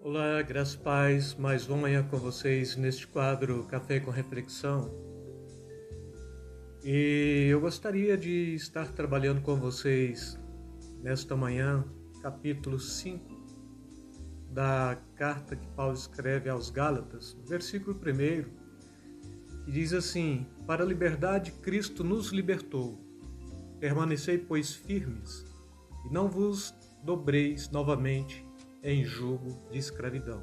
Olá, graças e paz, mais uma manhã com vocês neste quadro Café com Reflexão. E eu gostaria de estar trabalhando com vocês nesta manhã, capítulo 5 da carta que Paulo escreve aos Gálatas, versículo 1, que diz assim: Para a liberdade Cristo nos libertou. Permanecei, pois, firmes, e não vos dobreis novamente em jugo de escravidão.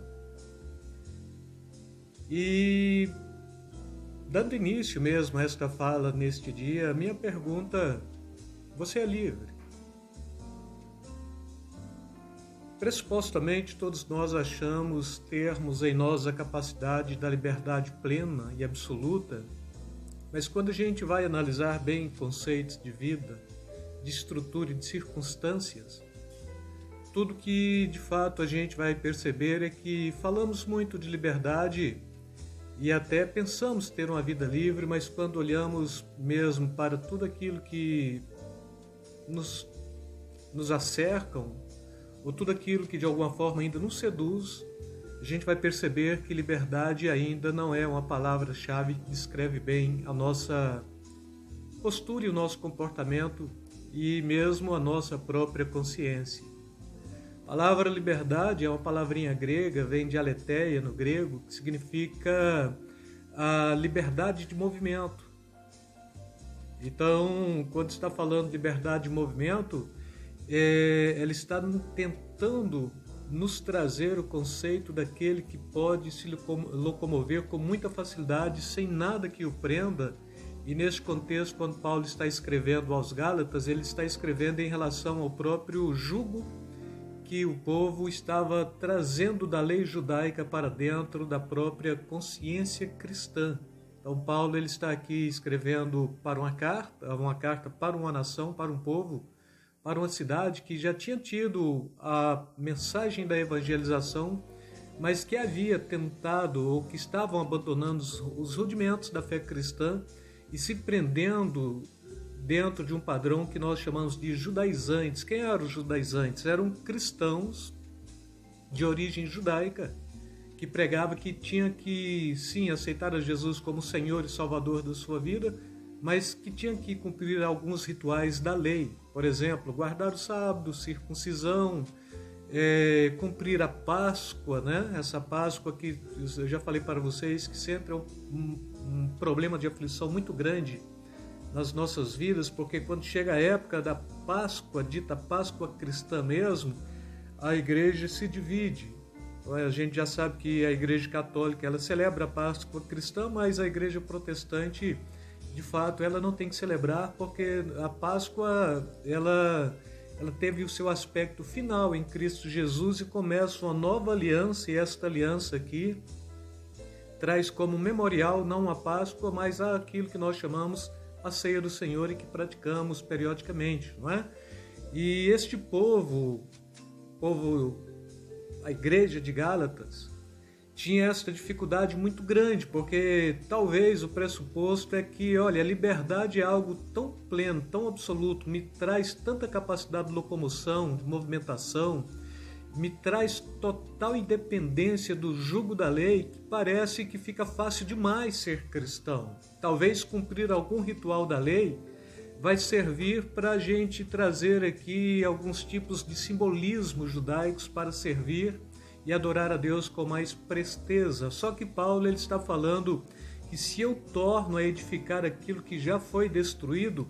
E dando início mesmo a esta fala neste dia, minha pergunta: você é livre? Pressupostamente todos nós achamos termos em nós a capacidade da liberdade plena e absoluta, mas quando a gente vai analisar bem conceitos de vida, de estrutura e de circunstâncias, tudo que de fato a gente vai perceber é que falamos muito de liberdade e até pensamos ter uma vida livre, mas quando olhamos mesmo para tudo aquilo que nos acercam, ou tudo aquilo que de alguma forma ainda nos seduz, a gente vai perceber que liberdade ainda não é uma palavra-chave que descreve bem a nossa postura e o nosso comportamento e mesmo a nossa própria consciência. A palavra liberdade é uma palavrinha grega, vem de aletheia no grego, que significa a liberdade de movimento. Então, quando está falando de liberdade de movimento, ela está tentando nos trazer o conceito daquele que pode se locomover com muita facilidade, sem nada que o prenda. E neste contexto, quando Paulo está escrevendo aos Gálatas, ele está escrevendo em relação ao próprio jugo que o povo estava trazendo da lei judaica para dentro da própria consciência cristã. Então Paulo ele está aqui escrevendo para uma carta para uma nação, para um povo, para uma cidade que já tinha tido a mensagem da evangelização, mas que havia tentado ou que estavam abandonando os rudimentos da fé cristã e se prendendo dentro de um padrão que nós chamamos de judaizantes. Quem eram os judaizantes? Eram cristãos de origem judaica que pregavam que tinha que, sim, aceitar a Jesus como Senhor e Salvador da sua vida, mas que tinha que cumprir alguns rituais da lei. Por exemplo, guardar o sábado, circuncisão, cumprir a Páscoa, né? Essa Páscoa que eu já falei para vocês que sempre é um problema de aflição muito grande nas nossas vidas, porque quando chega a época da Páscoa, dita Páscoa cristã mesmo, a igreja se divide. A gente já sabe que a igreja católica ela celebra a Páscoa cristã, mas a igreja protestante, de fato, ela não tem que celebrar, porque a Páscoa ela teve o seu aspecto final em Cristo Jesus e começa uma nova aliança, e esta aliança aqui traz como memorial não a Páscoa, mas aquilo que nós chamamos a ceia do Senhor e que praticamos periodicamente, não é? E este povo, a igreja de Gálatas, tinha essa dificuldade muito grande, porque talvez o pressuposto é que, olha, a liberdade é algo tão pleno, tão absoluto, me traz tanta capacidade de locomoção, de movimentação, me traz total independência do jugo da lei, que parece que fica fácil demais ser cristão. Talvez cumprir algum ritual da lei vai servir para a gente trazer aqui alguns tipos de simbolismos judaicos para servir e adorar a Deus com mais presteza. Só que Paulo ele está falando que se eu torno a edificar aquilo que já foi destruído,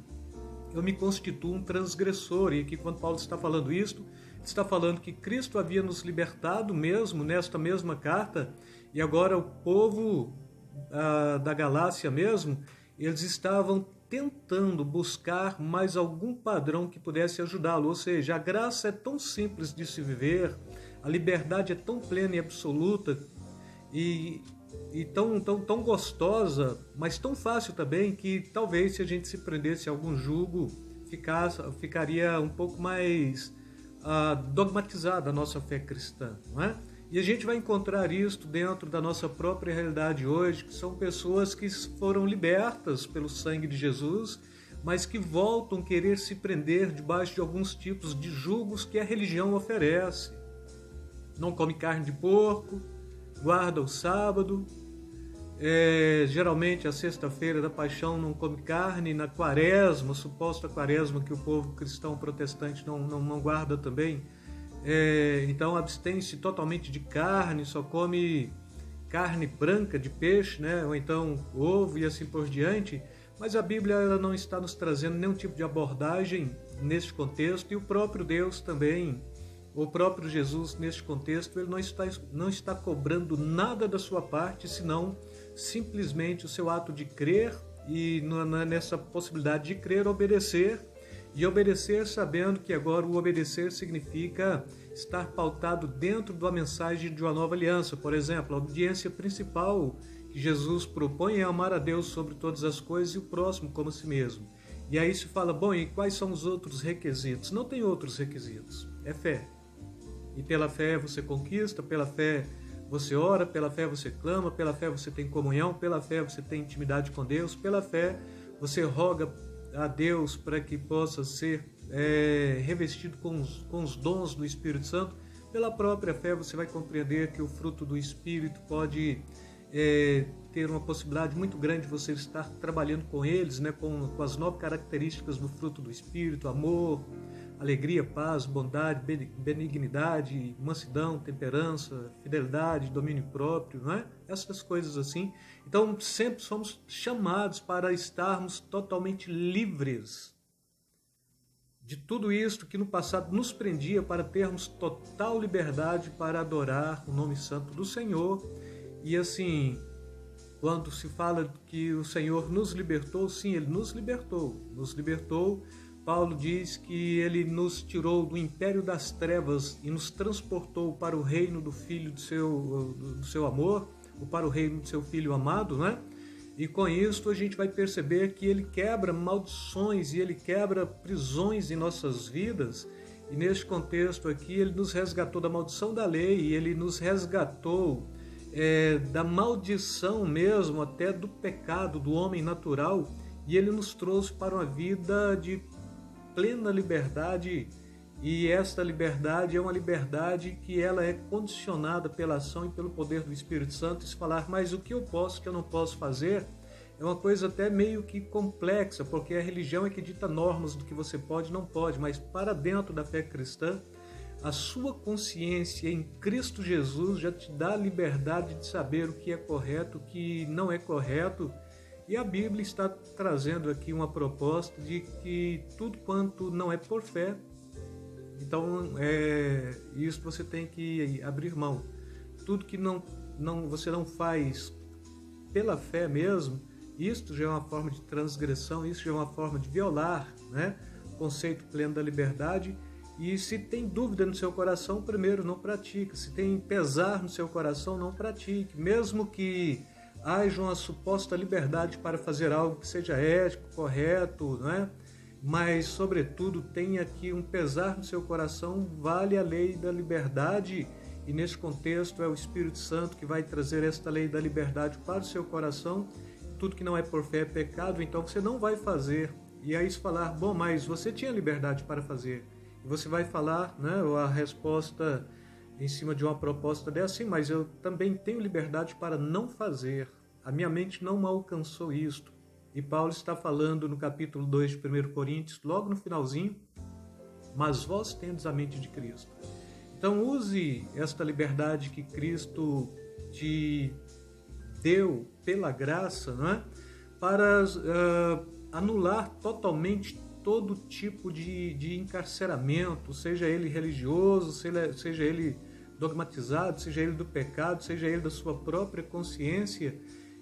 eu me constituo um transgressor. E aqui quando Paulo está falando isto, está falando que Cristo havia nos libertado mesmo nesta mesma carta, e agora o povo da Galácia mesmo, eles estavam tentando buscar mais algum padrão que pudesse ajudá-lo. Ou seja, a graça é tão simples de se viver, a liberdade é tão plena e absoluta e tão gostosa, mas tão fácil também, que talvez se a gente se prendesse a algum jugo, ficaria um pouco mais dogmatizada a nossa fé cristã, não é? E a gente vai encontrar isto dentro da nossa própria realidade hoje, que são pessoas que foram libertas pelo sangue de Jesus, mas que voltam a querer se prender debaixo de alguns tipos de julgos que a religião oferece. não come carne de porco, guarda o sábado. Geralmente a sexta-feira da paixão não come carne, na quaresma, suposta quaresma que o povo cristão protestante não guarda também, então abstém-se totalmente de carne, só come carne branca de peixe, né? Ou então ovo e assim por diante. Mas a Bíblia ela não está nos trazendo nenhum tipo de abordagem neste contexto, e o próprio Deus também, o próprio Jesus neste contexto, ele não está cobrando nada da sua parte, senão simplesmente o seu ato de crer, e nessa possibilidade de crer, obedecer, e obedecer sabendo que agora o obedecer significa estar pautado dentro da mensagem de uma nova aliança. Por exemplo, a obediência principal que Jesus propõe é amar a Deus sobre todas as coisas e o próximo como a si mesmo. E aí se fala, bom, e quais são os outros requisitos? Não tem outros requisitos, é fé. E pela fé você conquista, pela fé você ora, pela fé você clama, pela fé você tem comunhão, pela fé você tem intimidade com Deus, pela fé você roga a Deus para que possa ser revestido com os dons do Espírito Santo. Pela própria fé você vai compreender que o fruto do Espírito pode ter uma possibilidade muito grande de você estar trabalhando com eles, né, com as 9 características do fruto do Espírito: amor, alegria, paz, bondade, benignidade, mansidão, temperança, fidelidade, domínio próprio, não é? Essas coisas assim. Então sempre somos chamados para estarmos totalmente livres de tudo isto que no passado nos prendia, para termos total liberdade para adorar o nome santo do Senhor. E assim, quando se fala que o Senhor nos libertou, sim, Ele nos libertou. Paulo diz que Ele nos tirou do império das trevas e nos transportou para o reino do Filho do seu amor, ou para o reino do seu Filho amado, né? E com isso a gente vai perceber que Ele quebra maldições e Ele quebra prisões em nossas vidas. E neste contexto aqui Ele nos resgatou da maldição da lei, e Ele nos resgatou da maldição mesmo, até do pecado do homem natural, e Ele nos trouxe para uma vida de plena liberdade. E esta liberdade é uma liberdade que ela é condicionada pela ação e pelo poder do Espírito Santo. E se falar, mas o que eu posso, o que eu não posso fazer, é uma coisa até meio que complexa, porque a religião é que dita normas do que você pode e não pode, mas para dentro da fé cristã, a sua consciência em Cristo Jesus já te dá a liberdade de saber o que é correto, o que não é correto. E a Bíblia está trazendo aqui uma proposta de que tudo quanto não é por fé, então isso você tem que abrir mão. Tudo que você não faz pela fé mesmo, isto já é uma forma de transgressão, isso já é uma forma de violar, né, o conceito pleno da liberdade. E se tem dúvida no seu coração, primeiro não pratique. Se tem pesar no seu coração, não pratique. Mesmo que haja uma suposta liberdade para fazer algo que seja ético, correto, não é? Mas, sobretudo, tenha aqui um pesar no seu coração, vale a lei da liberdade, e nesse contexto é o Espírito Santo que vai trazer esta lei da liberdade para o seu coração. Tudo que não é por fé é pecado, então você não vai fazer. E aí se falar, bom, mas você tinha liberdade para fazer. E você vai falar, né, a resposta em cima de uma proposta dessa, sim, mas eu também tenho liberdade para não fazer. A minha mente não alcançou isto. E Paulo está falando no capítulo 2 de 1 Coríntios, logo no finalzinho, mas vós tendes a mente de Cristo. Então use esta liberdade que Cristo te deu pela graça, não é? Para anular totalmente todo tipo de encarceramento, seja ele religioso, seja ele dogmatizado, seja ele do pecado, seja ele da sua própria consciência,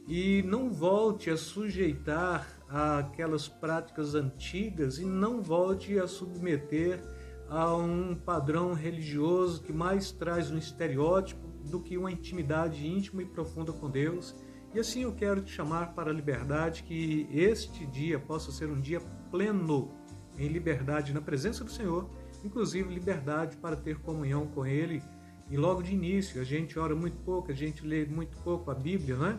e não volte a sujeitar àquelas práticas antigas e não volte a submeter a um padrão religioso que mais traz um estereótipo do que uma intimidade íntima e profunda com Deus. E assim eu quero te chamar para a liberdade, que este dia possa ser um dia pleno em liberdade na presença do Senhor, inclusive liberdade para ter comunhão com Ele. E logo de início, a gente ora muito pouco, a gente lê muito pouco a Bíblia, não é?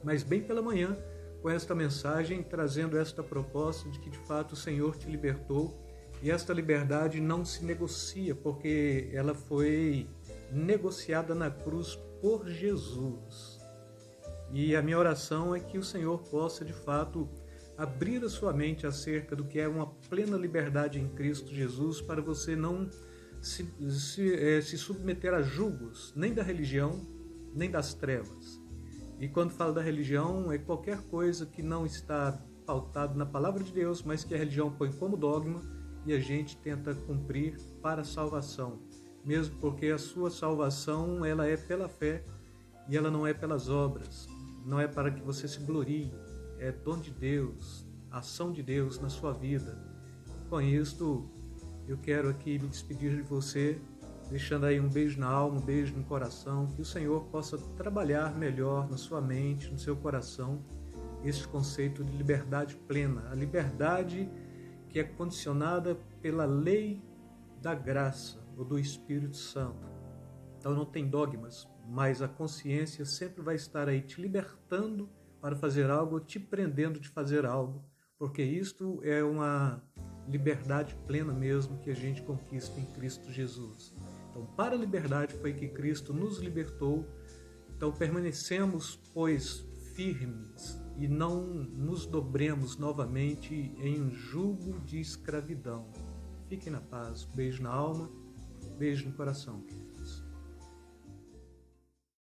Mas bem pela manhã, com esta mensagem, trazendo esta proposta de que de fato o Senhor te libertou, e esta liberdade não se negocia, porque ela foi negociada na cruz por Jesus. E a minha oração é que o Senhor possa, de fato, abrir a sua mente acerca do que é uma plena liberdade em Cristo Jesus, para você não se submeter a julgos, nem da religião, nem das trevas. E quando falo da religião, é qualquer coisa que não está pautado na palavra de Deus, mas que a religião põe como dogma e a gente tenta cumprir para a salvação. Mesmo porque a sua salvação, ela é pela fé e ela não é pelas obras. Não é para que você se glorie, é dom de Deus, ação de Deus na sua vida. Com isto, eu quero aqui me despedir de você, deixando aí um beijo na alma, um beijo no coração, que o Senhor possa trabalhar melhor na sua mente, no seu coração, esse conceito de liberdade plena, a liberdade que é condicionada pela lei da graça ou do Espírito Santo. Então não tem dogmas, mas a consciência sempre vai estar aí te libertando para fazer algo, te prendendo de fazer algo, porque isto é uma liberdade plena mesmo que a gente conquista em Cristo Jesus. Então, para a liberdade foi que Cristo nos libertou. Então, permanecemos, pois, firmes e não nos dobremos novamente em um jugo de escravidão. Fiquem na paz. Beijo na alma, beijo no coração.